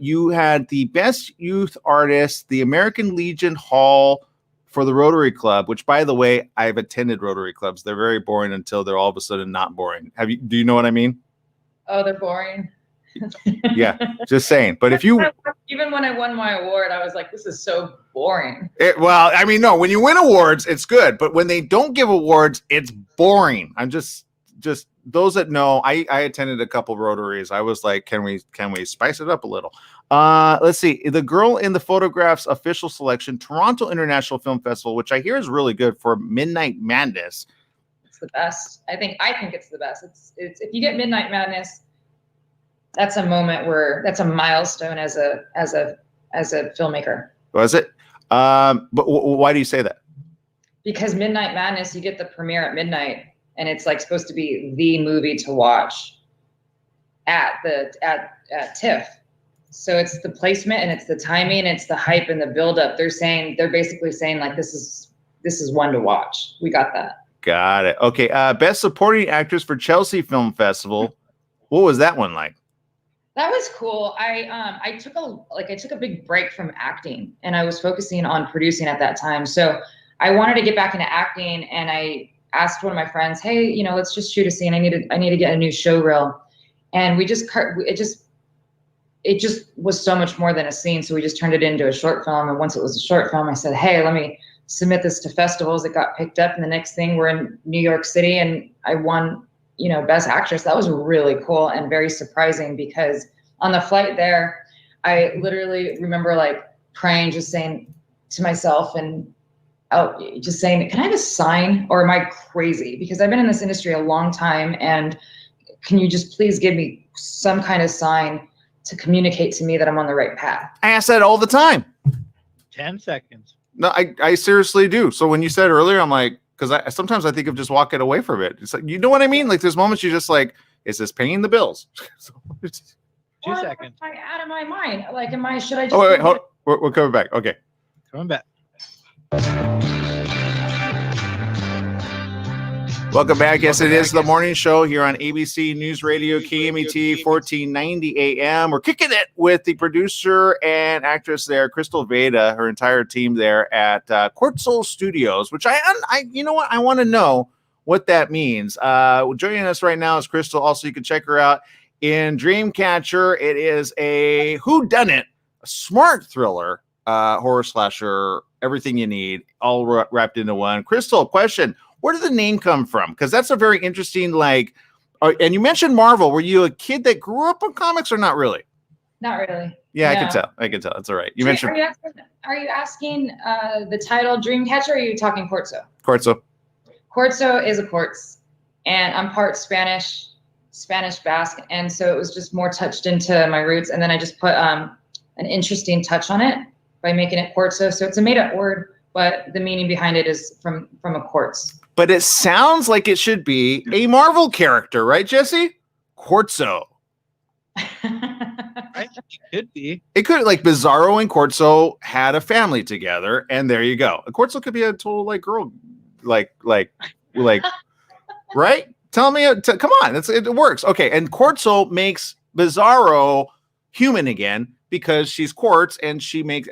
You had the Best Youth Artist, the American Legion Hall for the Rotary Club, which, by the way, I've attended Rotary Clubs. They're very boring until they're all of a sudden not boring. Do you know what I mean? Oh, they're boring. Yeah, just saying. But if you even when I won my award, I was like, this is so boring. Well, I mean, no, when you win awards, it's good. But when they don't give awards, it's boring. I'm just those that know, I attended a couple Rotaries. I was like, can we spice it up a little? Let's see. The Girl in the Photograph's official selection, Toronto International Film Festival, which I hear is really good for Midnight Madness. It's the best. I think it's the best. It's if you get Midnight Madness, that's a moment that's a milestone as a filmmaker. Was it? But why do you say that? Because Midnight Madness, you get the premiere at midnight, and it's like supposed to be the movie to watch at TIFF. So it's the placement and it's the timing, it's the hype and the buildup. They're basically saying like this is one to watch. We got that. Got it. Okay. Best Supporting Actress for Chelsea Film Festival. What was that one like? That was cool. I took a big break from acting, and I was focusing on producing at that time. So I wanted to get back into acting, and I asked one of my friends, "Hey, let's just shoot a scene. I need to get a new show reel." And it just was so much more than a scene. So we just turned it into a short film. And once it was a short film, I said, "Hey, let me submit this to festivals." It got picked up, and the next thing we're in New York City, and I won, Best Actress. That was really cool and very surprising, because on the flight there, I literally remember like praying, just saying to myself and just saying, "Can I have a sign, or am I crazy? Because I've been in this industry a long time, and can you just please give me some kind of sign to communicate to me that I'm on the right path?" I ask that all the time. 10 seconds. No, I seriously do. So when you said earlier, I'm like, because sometimes I think of just walking away from it. It's like, you know what I mean? Like there's moments you're just like, is this paying the bills? So 2 seconds. Am I out of my mind? Like, should I just? Oh, wait, hold on. We're coming back. Okay. Coming back. Welcome back. Yes, it is the morning show here on ABC News Radio, KMET 1490 AM. We're kicking it with the producer and actress there, Krystal Vayda, her entire team there at Quarzo Studios, which you know what? I want to know what that means. Joining us right now is Krystal. Also, you can check her out in Dreamcatcher. It is a whodunit, a smart thriller, horror slasher, everything you need, all wrapped into one. Krystal, question. Where did the name come from? Because that's a very interesting, and you mentioned Marvel. Were you a kid that grew up on comics or not really? Not really. Yeah, no. I can tell. It's all right. You mentioned. Are you asking the title Dreamcatcher, or are you talking Quarzo? Quarzo. Quarzo is a quartz, and I'm part Spanish Basque, and so it was just more touched into my roots. And then I just put an interesting touch on it by making it Quarzo. So it's a made-up word, but the meaning behind it is from a quartz. But it sounds like it should be a Marvel character, right, Jesse? Quarzo. Right? It could be. It could, like Bizarro and Quarzo had a family together, and there you go. A Quarzo could be a total girl, right? Tell me, come on, it works. Okay, and Quarzo makes Bizarro human again because she's quartz, and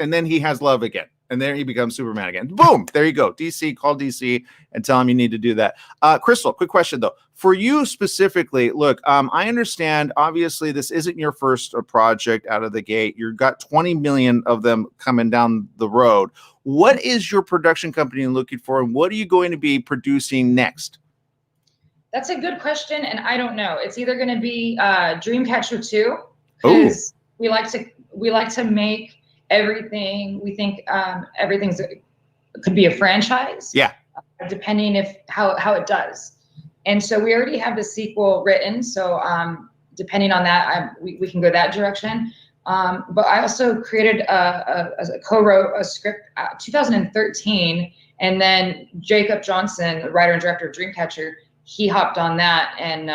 and then he has love again. And then he becomes Superman again. Boom. There you go. DC, call DC and tell him you need to do that. Krystal, quick question, though. For you specifically, look, I understand, obviously, this isn't your first project out of the gate. You've got 20 million of them coming down the road. What is your production company looking for, and what are you going to be producing next? That's a good question, and I don't know. It's either going to be Dreamcatcher 2, because we like to make everything. We think could be a franchise. Yeah. Depending how it does. And so we already have the sequel written. So depending on that, we can go that direction. But I also created co-wrote a script 2013, and then Jacob Johnson, the writer and director of Dreamcatcher, he hopped on that, and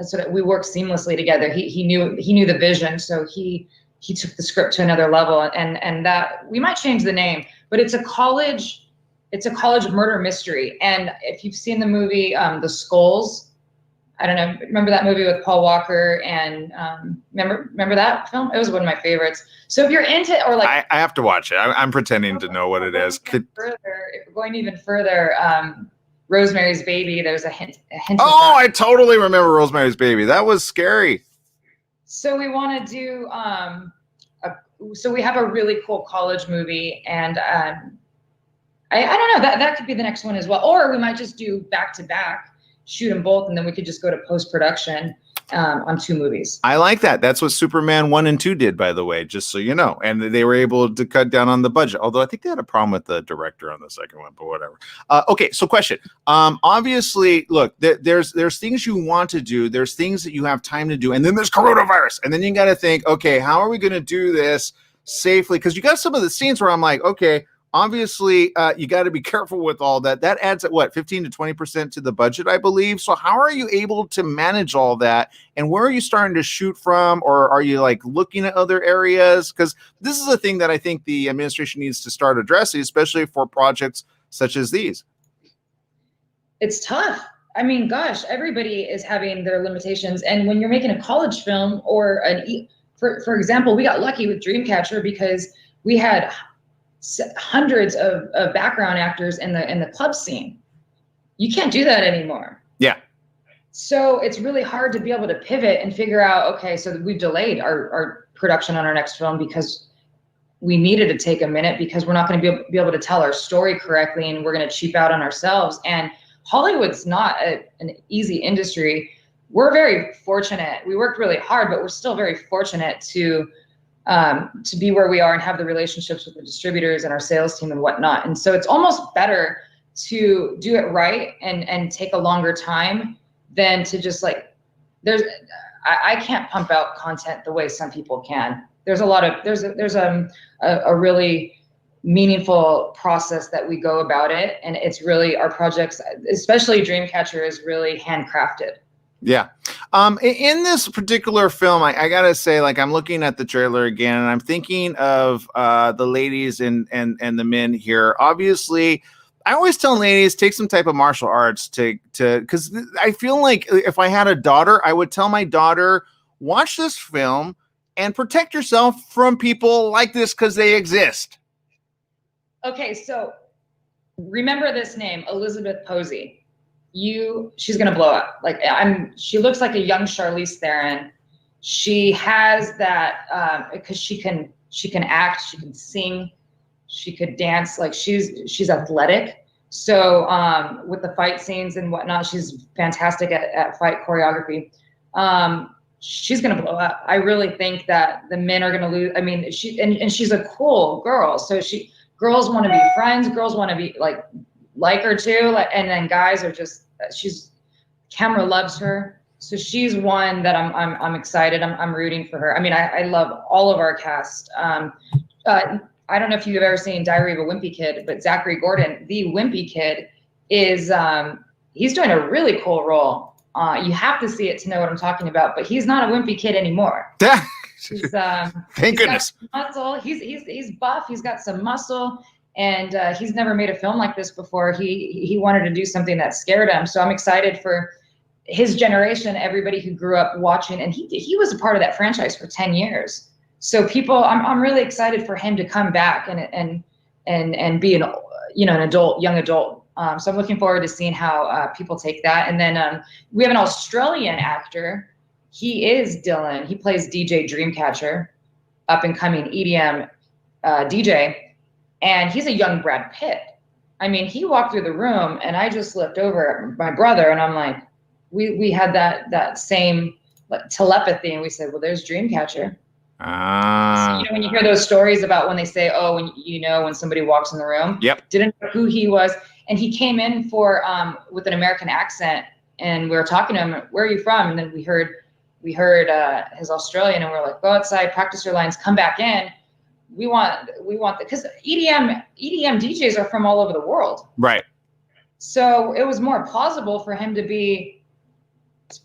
so that we worked seamlessly together. He knew the vision, so he took the script to another level, and that we might change the name, but it's a college murder mystery. And if you've seen the movie The Skulls, I don't know, remember that movie with Paul Walker and remember that film? It was one of my favorites. So if you're into it, or I have to watch it. I'm pretending to know what it is. If we're going even further, Rosemary's Baby, there's a hint Oh, I totally remember Rosemary's Baby. That was scary. So we want to do, so we have a really cool college movie, and I don't know, that could be the next one as well. Or we might just do back-to-back, shoot them both, and then we could just go to post-production on 2 movies. I like that. That's what Superman 1 and 2 did, by the way, just so you know. And they were able to cut down on the budget, although I think they had a problem with the director on the second one, but whatever. Okay, so question. Obviously, look, there's things you want to do. There's things that you have time to do. And then there's coronavirus. And then you got to think, okay, how are we going to do this safely? Because you got some of the scenes where I'm like, okay, obviously, you got to be careful with all that. That adds at what, 15 to 20% to the budget, I believe. So how are you able to manage all that? And where are you starting to shoot from? Or are you looking at other areas? Because this is a thing that I think the administration needs to start addressing, especially for projects such as these. It's tough. I mean, gosh, everybody is having their limitations. And when you're making a college film or for example, we got lucky with Dreamcatcher because we had hundreds of background actors in the club scene. You can't do that anymore. Yeah. So it's really hard to be able to pivot and figure out, okay, so we've delayed our production on our next film because we needed to take a minute because we're not going to be able to tell our story correctly, and we're going to cheap out on ourselves. And Hollywood's not an easy industry. We're very fortunate. We worked really hard, but we're still very fortunate to be where we are and have the relationships with the distributors and our sales team and whatnot. And so it's almost better to do it right and take a longer time than to just like, I can't pump out content the way some people can. There's a really meaningful process that we go about it. And it's really, our projects, especially Dreamcatcher, is really handcrafted. Yeah. In this particular film, I gotta say, like, I'm looking at the trailer again, and I'm thinking of the ladies and the men here. Obviously, I always tell ladies, take some type of martial arts because I feel like if I had a daughter, I would tell my daughter, watch this film and protect yourself from people like this because they exist. Okay, so remember this name, Elizabeth Posey. She's gonna blow up. Like she looks like a young Charlize Theron. She has that because she can act, she can sing, she could dance. Like she's athletic. So with the fight scenes and whatnot, she's fantastic at fight choreography. She's gonna blow up. I really think that the men are gonna lose. I mean, she's a cool girl. So girls want to be friends. Girls want to be like her too. And then guys are just. Camera loves her, so she's one that I'm excited. I'm rooting for her. I mean, I love all of our cast. I don't know if you've ever seen Diary of a Wimpy Kid, but Zachary Gordon, the Wimpy Kid, is he's doing a really cool role. You have to see it to know what I'm talking about. But he's not a wimpy kid anymore. He's, Thank goodness. Muscle. He's buff. He's got some muscle. And he's never made a film like this before. He wanted to do something that scared him. So I'm excited for his generation, everybody who grew up watching. And he was a part of that franchise for 10 years. So I'm really excited for him to come back and be an adult, young adult. So I'm looking forward to seeing how people take that. And then we have an Australian actor. He is Dylan. He plays DJ Dreamcatcher, up and coming EDM DJ. And he's a young Brad Pitt. I mean, he walked through the room and I just looked over at my brother and I'm like, we had that same telepathy, and we said, well, there's Dreamcatcher. So, when you hear those stories about when they say, oh, when somebody walks in the room, yep, didn't know who he was. And he came in for with an American accent, and we were talking to him, where are you from? And then we heard his Australian, and we're like, go outside, practice your lines, come back in. We want because EDM DJs are from all over the world. Right. So it was more plausible for him to be,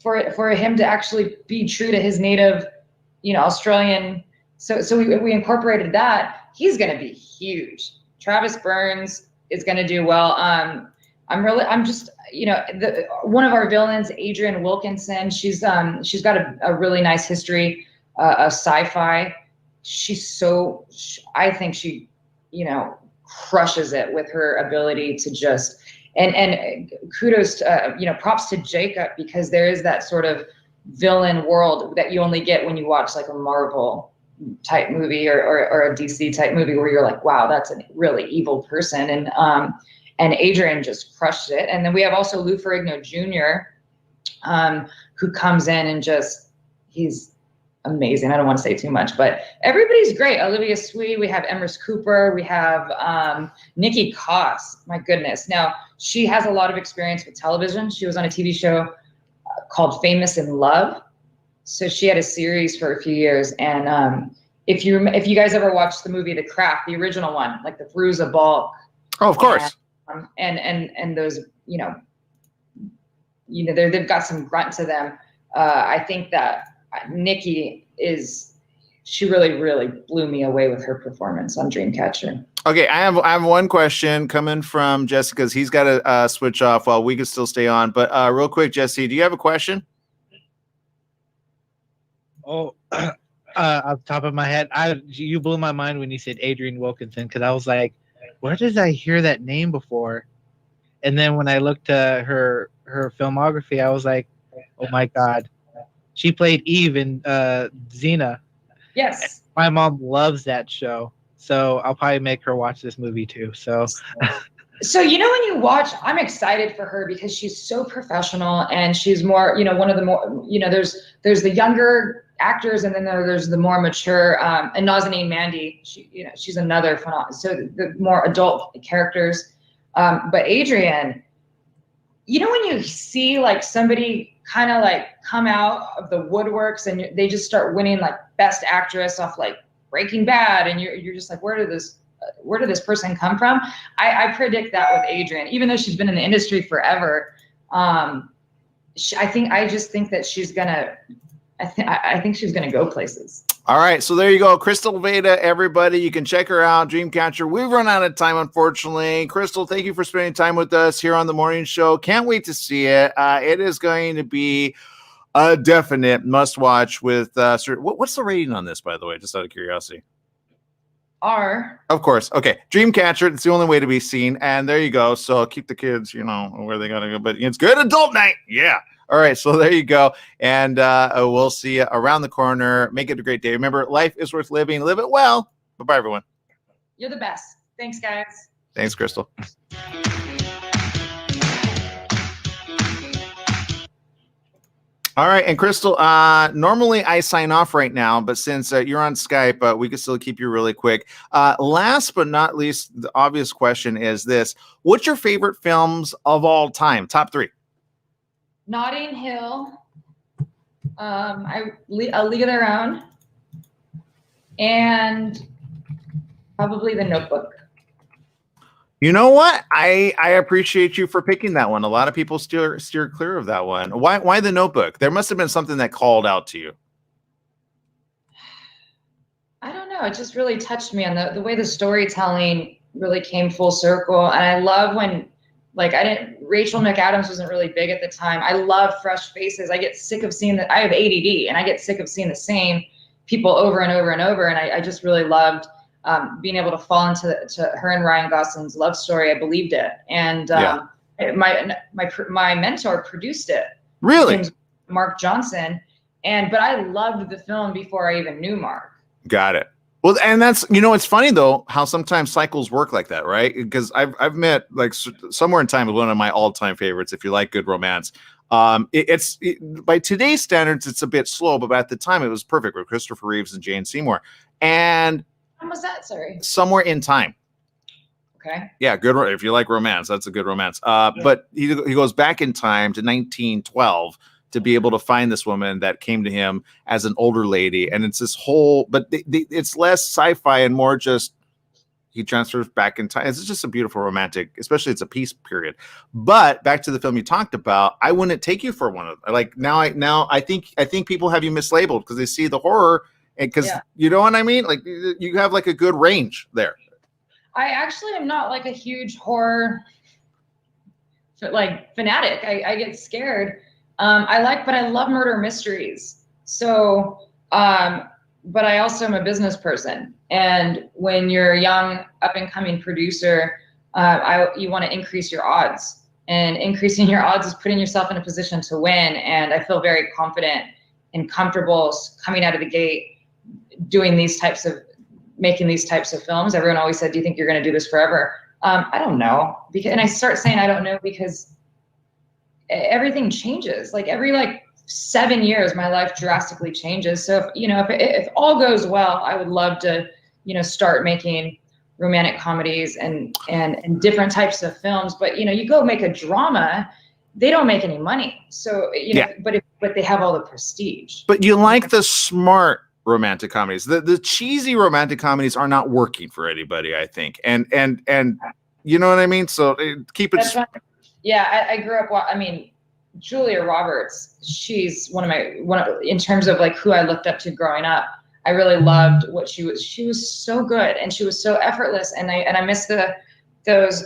for him to actually be true to his native, Australian. So we incorporated that. He's going to be huge. Travis Burns is going to do well. I'm just, one of our villains, Adrienne Wilkinson, she's got a really nice history of sci-fi. I think she, crushes it with her ability to just, and kudos to, props to Jacob, because there is that sort of villain world that you only get when you watch like a Marvel type movie or a DC type movie where you're like, wow, that's a really evil person. And Adrienne just crushed it. And then we have also Lou Ferrigno Jr., who comes in and he's amazing. I don't want to say too much, but everybody's great. Olivia Sweet, we have Emrhys Cooper, we have Niki Koss. My goodness. Now, she has a lot of experience with television. She was on a TV show called Famous in Love. So she had a series for a few years. And if you guys ever watched the movie The Craft, the original one, like the Fairuza Balk. Oh, of course. And those, they've got some grunt to them. I think that Niki she really, really blew me away with her performance on Dreamcatcher. Okay, I have one question coming from Jessica's. He's got to switch off while we can still stay on. But real quick, Jesse, do you have a question? Oh, Off the top of my head, you blew my mind when you said Adrienne Wilkinson, because I was like, where did I hear that name before? And then when I looked at her filmography, I was like, oh my god, she played Eve in Xena. Yes. My mom loves that show, so I'll probably make her watch this movie too. So. So, when you watch, I'm excited for her because she's so professional and she's more, one of the more, there's the younger actors and then there's the more mature, and Nazanin Mandi, she's another phenomenal, so the more adult characters. But Adrienne, when you see like somebody kind of like come out of the woodworks and they just start winning like best actress off like Breaking Bad, and you're just like, where did this person come from? I predict that with Adrienne, even though she's been in the industry forever. I think that she's gonna. I think she's gonna go places. All right, so there you go, Krystal Vayda, everybody. You can check her out, Dreamcatcher. We've run out of time, unfortunately. Krystal, thank you for spending time with us here on the morning show. Can't wait to see it. It is going to be a definite must-watch. With what's the rating on this, by the way, just out of curiosity? R. Of course. Okay. Dreamcatcher. It's the only way to be seen. And there you go. So keep the kids, where they got to go. But it's good adult night. Yeah. All right. So there you go. And we'll see you around the corner. Make it a great day. Remember, life is worth living. Live it well. Bye-bye, everyone. You're the best. Thanks, guys. Thanks, Krystal. All right, and Krystal, normally I sign off right now, but since you're on Skype, we can still keep you really quick. Last but not least, the obvious question is this. What's your favorite films of all time? Top 3. Notting Hill, A League of Their Own, and probably The Notebook. You know what? I appreciate you for picking that one. A lot of people steer clear of that one. Why The Notebook? There must have been something that called out to you. I don't know. It just really touched me, and the way the storytelling really came full circle. And I love when, like, Rachel McAdams wasn't really big at the time. I love fresh faces. I get sick of seeing I have ADD, and I get sick of seeing the same people over and over and over. And I just really loved being able to fall into her and Ryan Gosling's love story. I believed it, and my mentor produced it. Really, Mark Johnson, but I loved the film before I even knew Mark. Got it. Well, and that's it's funny though how sometimes cycles work like that, right? Because I've met like Somewhere in Time is one of my all-time favorites. If you like good romance, it's by today's standards it's a bit slow, but at the time it was perfect with Christopher Reeves and Jane Seymour. And when was that? Sorry. Somewhere in Time. Okay. Yeah, good. If you like romance, that's a good romance. But he goes back in time to 1912 to be able to find this woman that came to him as an older lady, and it's this whole. But it's less sci-fi and more just he transfers back in time. It's just a beautiful romantic, especially it's a peace period. But back to the film you talked about, I wouldn't take you for one of them. Like now I think people have you mislabeled because they see the horror. Because you know what I mean? Like you have like a good range there. I actually am not like a huge horror like fanatic. I get scared. But I love murder mysteries. So, but I also am a business person. And when you're a young up and coming producer, you want to increase your odds, and increasing your odds is putting yourself in a position to win. And I feel very confident and comfortable coming out of the gate making these types of films. Everyone always said, do you think you're going to do this forever? I don't know. And I start saying, I don't know, because everything changes. Like every 7 years, my life drastically changes. So if all goes well, I would love to, start making romantic comedies and different types of films. But, you go make a drama, they don't make any money. So, but they have all the prestige. But you like the smart romantic comedies. The cheesy romantic comedies are not working for anybody, I think. And you know what I mean? So keep it. Yeah, I grew up. Julia Roberts. She's one of in terms of who I looked up to growing up. I really loved what she was. She was so good, and she was so effortless. And I miss those.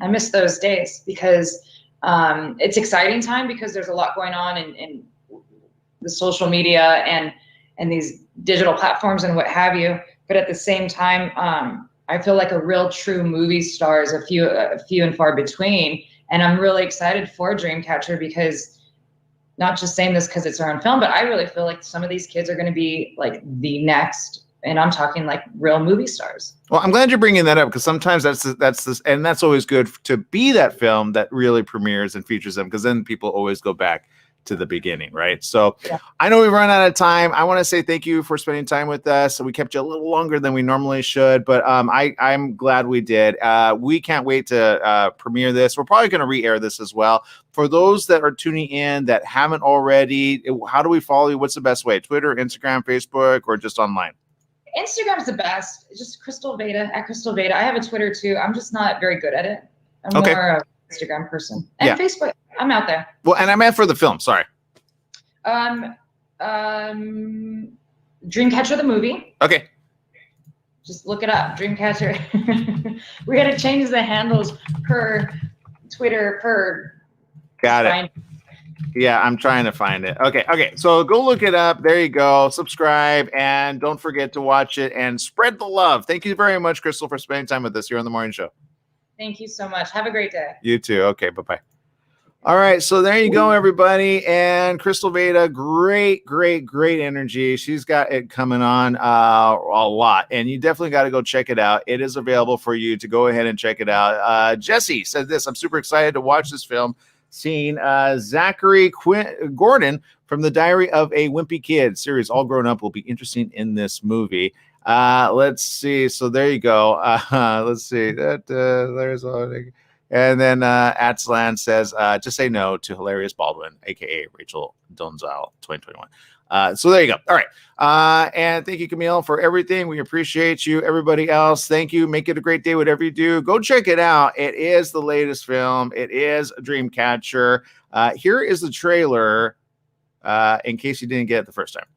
I miss those days because it's exciting time because there's a lot going on in the social media and these digital platforms and what have you. But at the same time, I feel like a real true movie star is a few and far between. And I'm really excited for Dreamcatcher because not just saying this because it's our own film, but I really feel like some of these kids are going to be like the next, and I'm talking like real movie stars. Well, I'm glad you're bringing that up because sometimes that's always good to be that film that really premieres and features them, because then people always go back to the beginning, right? So yeah. I know we've run out of time. I want to say thank you for spending time with us. We kept you a little longer than we normally should, but I'm glad we did. We can't wait to premiere this. We're probably going to re-air this as well. For those that are tuning in that haven't already, how do we follow you? What's the best way? Twitter, Instagram, Facebook, or just online? Instagram's the best. It's just Krystal Vayda, at Krystal Vayda. I have a Twitter too. I'm just not very good at it. I'm more of an Instagram person. And Facebook, I'm out there. Well, and I meant for the film, sorry. Dreamcatcher the movie. Okay. Just look it up, Dreamcatcher. We got to change the handles per Twitter, per. Got it. Yeah, I'm trying to find it. Okay. So go look it up. There you go. Subscribe, and don't forget to watch it and spread the love. Thank you very much, Krystal, for spending time with us here on The Morning Show. Thank you so much. Have a great day. You too. Okay, bye-bye. All right, so there you go, everybody. And Krystal Vayda, great energy. She's got it coming on a lot, and you definitely got to go check it out. It is available for you to go ahead and check it out. Jesse said this: I'm super excited to watch this film. Seeing Zachary Gordon from the Diary of a Wimpy Kid series, all grown up, will be interesting in this movie. Let's see. So there you go. Let's see. There's all. And then Atslan says, just say no to Hilarious Baldwin, aka Rachel Donzel 2021. So there you go. All right. And thank you, Camille, for everything. We appreciate you. Everybody else, thank you. Make it a great day, whatever you do. Go check it out. It is the latest film. It is Dreamcatcher. Here is the trailer in case you didn't get it the first time.